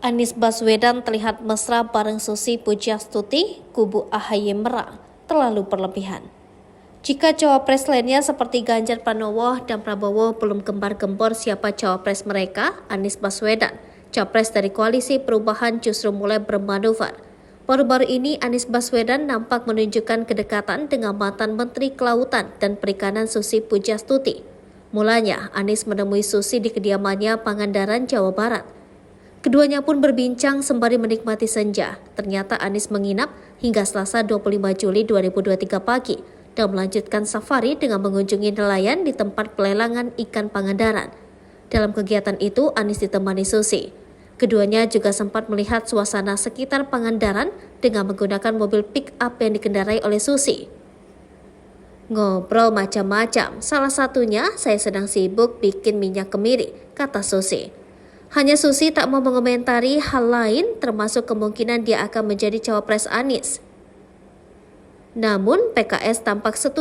Anies Baswedan terlihat mesra bareng Susi Pujiastuti, kubu AHY merah, terlalu berlebihan. Jika cawapres lainnya seperti Ganjar Pranowo dan Prabowo belum gembar-gembor siapa cawapres mereka, Anies Baswedan, capres dari Koalisi Perubahan justru mulai bermanuver. Baru-baru ini Anies Baswedan nampak menunjukkan kedekatan dengan mantan Menteri Kelautan dan Perikanan Susi Pujiastuti. Mulanya, Anies menemui Susi di kediamannya Pangandaran, Jawa Barat. Keduanya pun berbincang sembari menikmati senja. Ternyata Anies menginap hingga Selasa 25 Juli 2023 pagi dan melanjutkan safari dengan mengunjungi nelayan di tempat pelelangan ikan Pangandaran. Dalam kegiatan itu, Anies ditemani Susi. Keduanya juga sempat melihat suasana sekitar Pangandaran dengan menggunakan mobil pick-up yang dikendarai oleh Susi. Ngobrol macam-macam, salah satunya saya sedang sibuk bikin minyak kemiri, kata Susi. Hanya Susi tak mau mengomentari hal lain termasuk kemungkinan dia akan menjadi cawapres Anies. Namun PKS tampak setuju